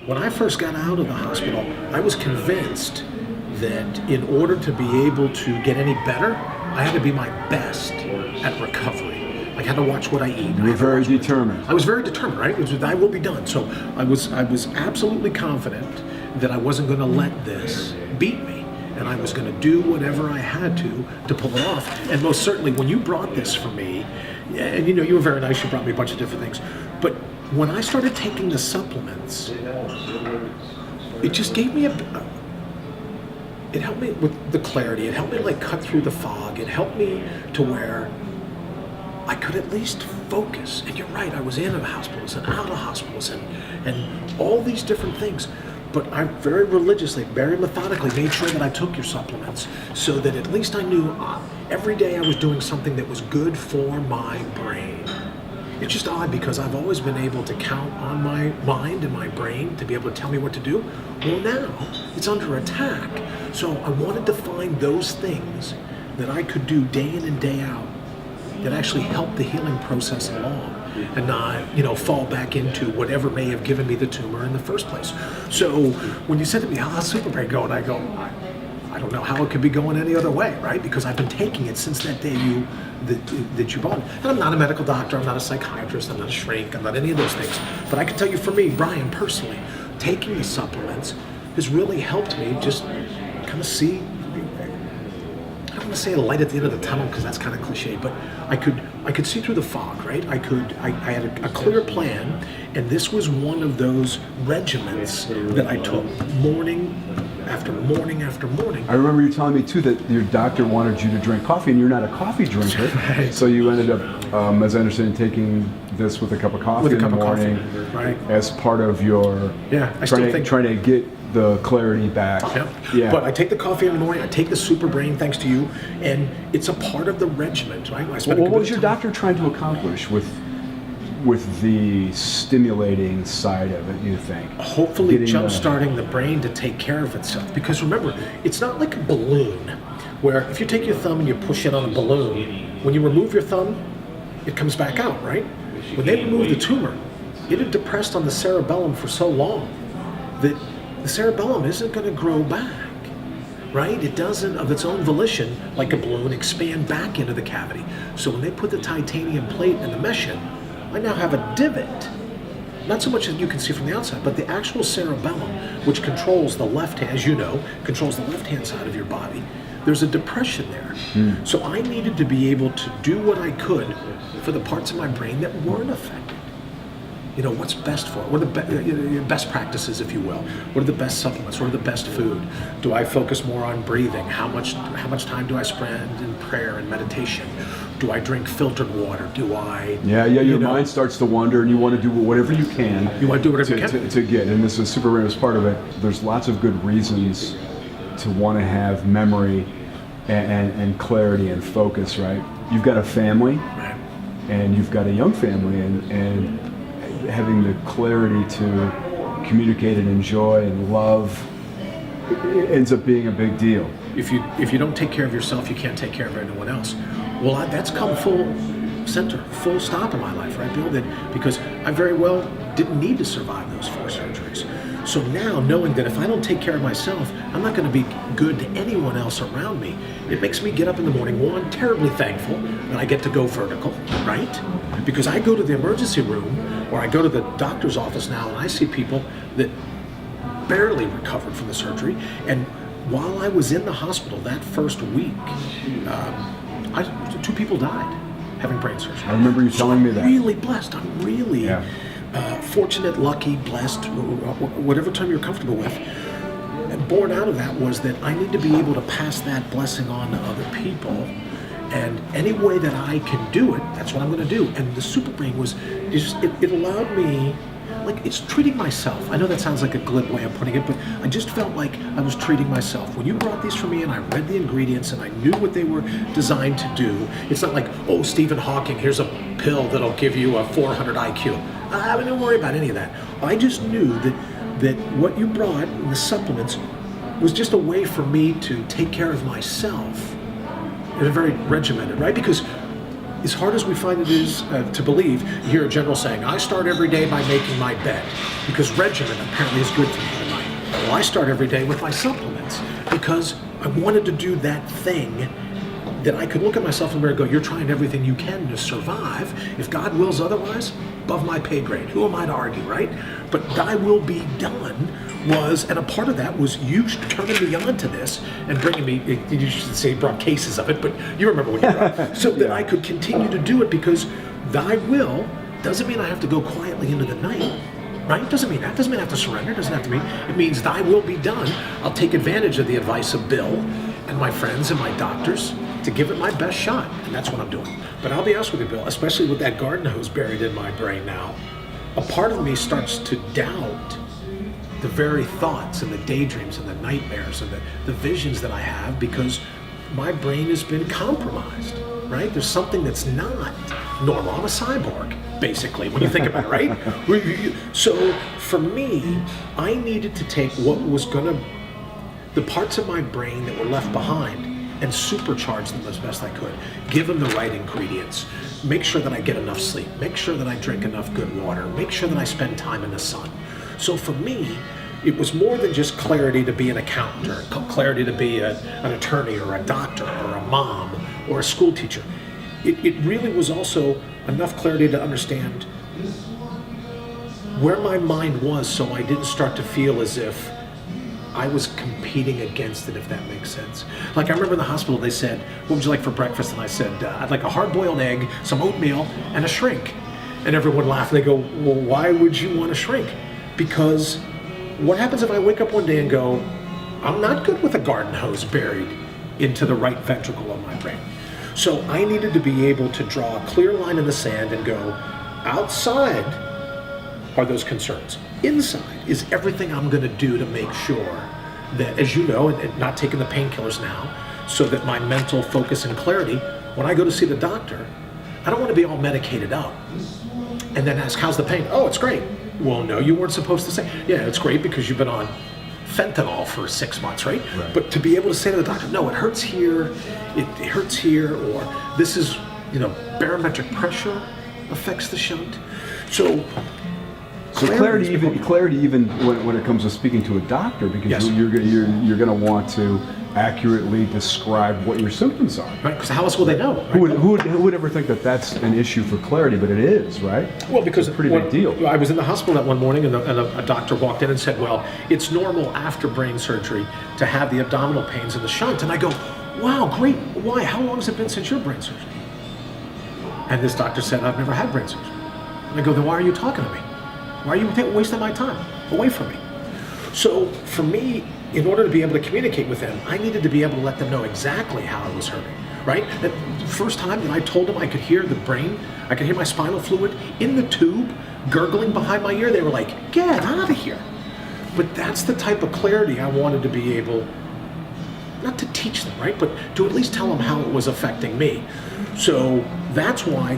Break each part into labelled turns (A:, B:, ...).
A: when I first got out of the hospital, I was convinced that in order to be able to get any better, I had to be my best at recovery. I had to watch what I eat.
B: You were very determined.
A: I was very determined, right? It was, I will be done. So I was absolutely confident that I wasn't going to let this beat me, and I was going to do whatever I had to pull it off. And most certainly, when you brought this for me, and you were very nice. You brought me a bunch of different things, but when I started taking the supplements, it just gave me it helped me with the clarity. It helped me like cut through the fog. It helped me to where I could at least focus. And you're right, I was in hospitals and out of hospitals and all these different things. But I very religiously, very methodically made sure that I took your supplements so that at least I knew every day I was doing something that was good for my brain. It's just odd because I've always been able to count on my mind and my brain to be able to tell me what to do. Well, now it's under attack. So I wanted to find those things that I could do day in and day out that actually help the healing process along and not, fall back into whatever may have given me the tumor in the first place. So when you said to me, how's Super Brain going? I go, I don't know how it could be going any other way, right? Because I've been taking it since that day that you bought it. And I'm not a medical doctor, I'm not a psychiatrist, I'm not a shrink, I'm not any of those things. But I can tell you for me, Brian, personally, taking the supplements has really helped me just kind of see, I don't want to say a light at the end of the tunnel because that's kind of cliche, but I could see through the fog, right? I had a clear plan, and this was one of those regimens that I took morning after morning after morning.
B: I remember you telling me too that your doctor wanted you to drink coffee, and you're not a coffee drinker,
A: right.
B: So you ended up, as I understand, taking this with a cup of coffee in the morning,
A: right?
B: As part of your trying to get the clarity back.
A: Yeah. But I take the coffee in the morning, I take the Super Brain thanks to you, and it's a part of the regimen, right?
B: What was your doctor trying to accomplish with the stimulating side of it, you think?
A: Hopefully jump-starting the brain to take care of itself. Because remember, it's not like a balloon, where if you take your thumb and you push it on a balloon, when you remove your thumb, it comes back out, right? When they removed the tumor, it had depressed on the cerebellum for so long that the cerebellum isn't going to grow back, right? It doesn't, of its own volition, like a balloon, expand back into the cavity. So when they put the titanium plate and the mesh in, I now have a divot. Not so much as you can see from the outside, but the actual cerebellum, which controls the left hand, as you know, controls the left-hand side of your body. There's a depression there. So I needed to be able to do what I could for the parts of my brain that weren't affected. What's best for it? What are the best practices, if you will? What are the best supplements? What are the best food? Do I focus more on breathing? How much time do I spend in prayer and meditation? Do I drink filtered water? Do I?
B: Your mind starts to wander, and you want to do whatever you can.
A: You want to do whatever you can
B: to get. And this is Super Brain as part of it. There's lots of good reasons to want to have memory and clarity and focus. Right? You've got a family,
A: right,
B: and you've got a young family, and having the clarity to communicate and enjoy and love, it ends up being a big deal.
A: If you don't take care of yourself, you can't take care of anyone else. Well, that's come full stop in my life, right, Bill? Because I very well didn't need to survive those 4 surgeries. So now, knowing that if I don't take care of myself, I'm not going to be good to anyone else around me, it makes me get up in the morning, one, terribly thankful that I get to go vertical, right? Because I go to the emergency room, or I go to the doctor's office now, and I see people that barely recovered from the surgery. And while I was in the hospital that first week, 2 people died having brain surgery.
B: I remember you telling me that.
A: I'm really blessed. I'm really fortunate, lucky, blessed, whatever term you're comfortable with. And born out of that was that I need to be able to pass that blessing on to other people. And any way that I can do it, that's what I'm going to do. And the Super Brain it allowed me, like, it's treating myself. I know that sounds like a glib way of putting it, but I just felt like I was treating myself. When you brought these for me and I read the ingredients and I knew what they were designed to do, it's not like, oh, Stephen Hawking, here's a pill that'll give you a 400 IQ. I didn't worry about any of that. I just knew that what you brought in the supplements was just a way for me to take care of myself in a very regimented, right? Because as hard as we find it is to believe, you hear a general saying, I start every day by making my bed, because regimen apparently is good for me tonight. Well, I start every day with my supplements, because I wanted to do that thing that I could look at myself in the mirror and go, you're trying everything you can to survive. If God wills otherwise, above my pay grade. Who am I to argue, right? But thy will be done was, and a part of that was you turning me on to this and bringing me, you should say brought cases of it, but you remember when you were up, so that I could continue to do it, because thy will doesn't mean I have to go quietly into the night. Right? Doesn't mean that. Doesn't mean I have to surrender. Doesn't have to mean. It means thy will be done. I'll take advantage of the advice of Bill and my friends and my doctors to give it my best shot. And that's what I'm doing. But I'll be honest with you, Bill, especially with that garden hose buried in my brain now, a part of me starts to doubt the very thoughts and the daydreams and the nightmares and the visions that I have, because my brain has been compromised, right? There's something that's not normal. I'm a cyborg, basically, when you think about it, right? So for me, I needed to take what was the parts of my brain that were left behind and supercharge them as best I could. Give them the right ingredients. Make sure that I get enough sleep. Make sure that I drink enough good water. Make sure that I spend time in the sun. So for me, it was more than just clarity to be an accountant, or clarity to be an attorney or a doctor or a mom or a school teacher. It really was also enough clarity to understand where my mind was, so I didn't start to feel as if I was competing against it, if that makes sense. Like I remember in the hospital, they said, what would you like for breakfast? And I said, I'd like a hard-boiled egg, some oatmeal, and a shrink. And everyone laughed. They go, well, why would you want a shrink? Because what happens if I wake up one day and go, I'm not good with a garden hose buried into the right ventricle of my brain. So I needed to be able to draw a clear line in the sand and go, outside are those concerns. Inside is everything I'm going to do to make sure that, as you know, and not taking the painkillers now, so that my mental focus and clarity, when I go to see the doctor, I don't want to be all medicated up and then ask, how's the pain? Oh, it's great. Well, no, you weren't supposed to say, yeah, it's great because you've been on fentanyl for 6 months, right? But to be able to say to the doctor, no, it hurts here, it hurts here, or this is, barometric pressure affects the shunt. So
B: clarity even when it comes to speaking to a doctor, because
A: Yes.
B: you're going to want to accurately describe what your symptoms are.
A: Right, because how else will they know? Right?
B: Who would ever think that that's an issue for clarity? But it is, right?
A: Well, because
B: it's a pretty big deal.
A: I was in the hospital that one morning, and a doctor walked in and said, well, it's normal after brain surgery to have the abdominal pains and the shunt. And I go, wow, great. Why? How long has it been since your brain surgery? And this doctor said, I've never had brain surgery. And I go, then why are you talking to me? Why are you wasting my time away from me? So for me, in order to be able to communicate with them, I needed to be able to let them know exactly how I was hurting, right? The first time that I told them I could hear the brain, I could hear my spinal fluid in the tube gurgling behind my ear, they were like, get out of here. But that's the type of clarity I wanted to be able, not to teach them, right? But to at least tell them how it was affecting me. So that's why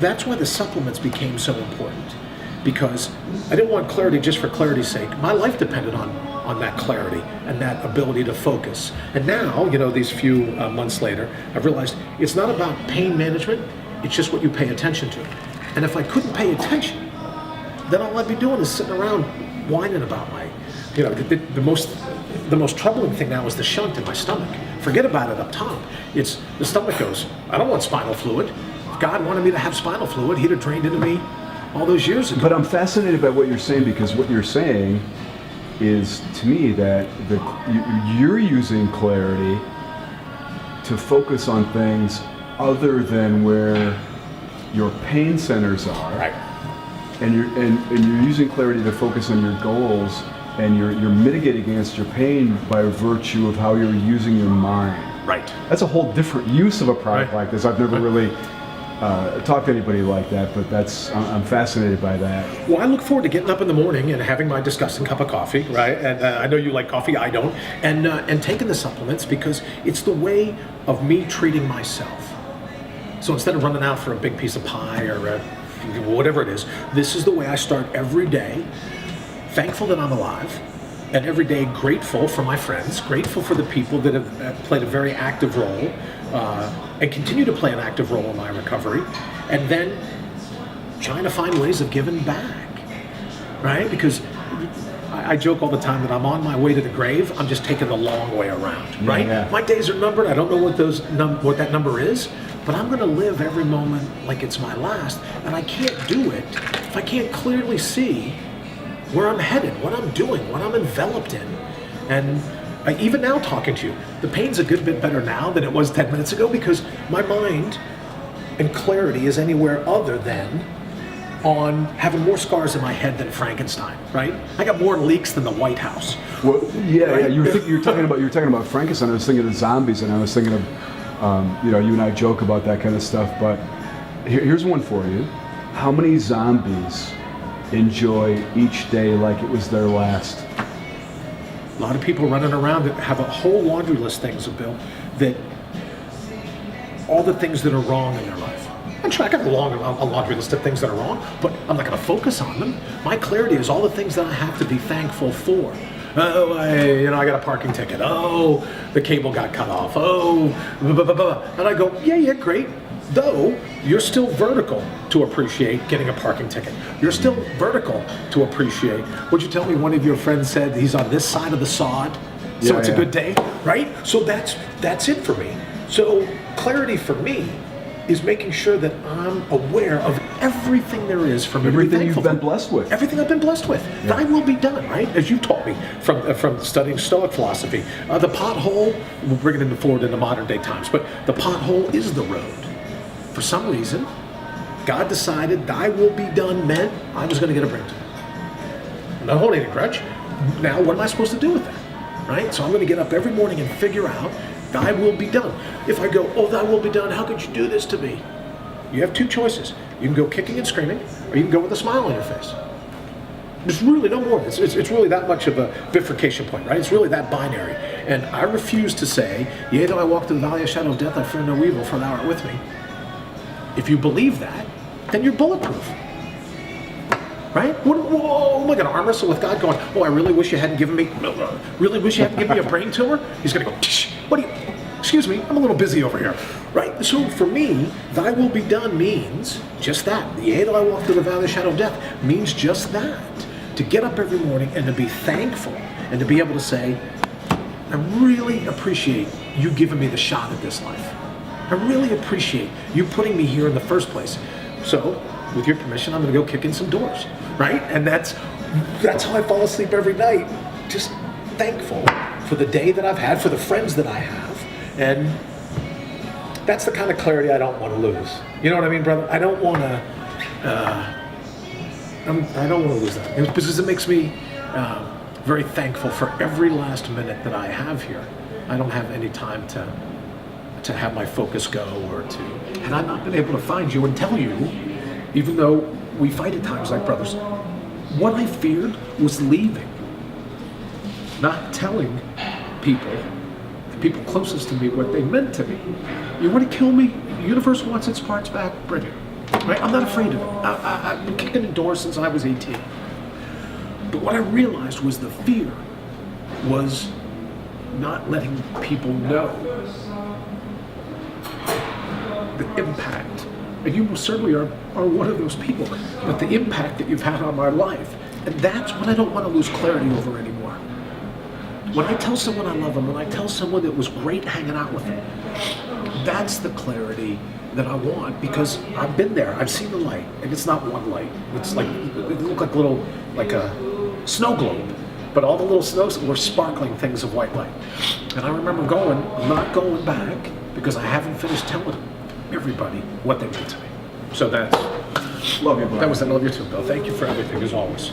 A: the supplements became so important, because I didn't want clarity just for clarity's sake. My life depended on that clarity and that ability to focus. And now, these few months later, I've realized it's not about pain management, it's just what you pay attention to. And if I couldn't pay attention, then all I'd be doing is sitting around whining about my, the most troubling thing now is the shunt in my stomach. Forget about it up top. It's the stomach goes, I don't want spinal fluid. If God wanted me to have spinal fluid, he'd have drained into me all those years ago.
B: But I'm fascinated by what you're saying, because what you're saying is, to me, that you're using clarity to focus on things other than where your pain centers are.
A: Right.
B: And you're using clarity to focus on your goals, and you're mitigating against your pain by virtue of how you're using your mind.
A: Right.
B: That's a whole different use of a product like this. I've never really talk to anybody like that, but I'm fascinated by that.
A: Well, I look forward to getting up in the morning and having my disgusting cup of coffee, right? And I know you like coffee, I don't. And taking the supplements, because it's the way of me treating myself. So instead of running out for a big piece of pie or whatever it is, this is the way I start every day, thankful that I'm alive, and every day grateful for my friends, grateful for the people that have played a very active role and continue to play an active role in my recovery, and then trying to find ways of giving back, right? Because I joke all the time that I'm on my way to the grave. I'm just taking the long way around, right?
B: Yeah.
A: My days are numbered. I don't know what that number is, but I'm going to live every moment like it's my last, and I can't do it if I can't clearly see where I'm headed, what I'm doing, what I'm enveloped in. And even now talking to you, the pain's a good bit better now than it was 10 minutes ago, because my mind and clarity is anywhere other than on having more scars in my head than Frankenstein, right? I got more leaks than the White House.
B: Well, yeah,
A: Right?
B: You're talking about Frankenstein. I was thinking of zombies, and I was thinking of, you and I joke about that kind of stuff. But here's one for you: how many zombies enjoy each day like it was their last?
A: A lot of people running around that have a whole laundry list things, Bill, that all the things that are wrong in their life. I'm sure I got a laundry list of things that are wrong, but I'm not going to focus on them. My clarity is all the things that I have to be thankful for. Oh, I got a parking ticket. Oh, the cable got cut off. Oh, blah, blah, blah, blah. And I go, yeah, great. Though you're still vertical to appreciate getting a parking ticket. You're still vertical to appreciate. Would you tell me one of your friends said he's on this side of the sod, so it's a good day, right? So that's it for me. So clarity for me is making sure that I'm aware of everything there is for me to be
B: Everything
A: thankful
B: you've been
A: for.
B: blessed with.
A: Everything I've been blessed with.
B: Yeah.
A: Thy will be done, right? As you taught me from studying Stoic philosophy. The pothole, we'll bring it forward into modern day times, but the pothole is the road. For some reason, God decided thy will be done meant I was going to get a breakthrough. I'm not holding a grudge. Now, what am I supposed to do with that? Right? So I'm going to get up every morning and figure out thy will be done. If I go, oh, thy will be done, how could you do this to me? You have two choices. You can go kicking and screaming, or you can go with a smile on your face. There's really no more. It's really that much of a bifurcation point, right? It's really that binary. And I refuse to say, yea, though I walk through the valley of shadow of death, I fear no evil, for thou art with me. If you believe that, then you're bulletproof. Right? Whoa, am I going to arm wrestle with God going, oh, I really wish you hadn't given me a brain tumor? He's going to go, tsh, what do you, excuse me, I'm a little busy over here. Right? So for me, thy will be done means just that. Yea, though I walk through the valley of the shadow of death means just that. To get up every morning and to be thankful and to be able to say, I really appreciate you giving me the shot at this life. I really appreciate you putting me here in the first place. So, with your permission, I'm going to go kick in some doors, right? And that's how I fall asleep every night. Just thankful for the day that I've had, for the friends that I have, and that's the kind of clarity I don't want to lose. You know what I mean, brother? I don't want to. I don't want to lose that because it makes me very thankful for every last minute that I have here. I don't have any time to have my focus go and I've not been able to find you and tell you, even though we fight at times like brothers, what I feared was leaving, not telling people, the people closest to me, what they meant to me. You want to kill me? The universe wants its parts back, bring it. Right? I'm not afraid of it. I've been kicking in doors since I was 18. But what I realized was the fear was not letting people know the impact, and you most certainly are one of those people, but the impact that you've had on my life. And that's what I don't want to lose clarity over anymore. When I tell someone I love them, when I tell someone that it was great hanging out with them, that's the clarity that I want, because I've been there, I've seen the light, and it's not one light. It's like, it looked like a snow globe, but all the little snows were sparkling things of white light. And I remember I'm not going back, because I haven't finished telling everybody what they meant to me. So love you, Bill. That was I love you too, Bill. Thank you for everything, as always.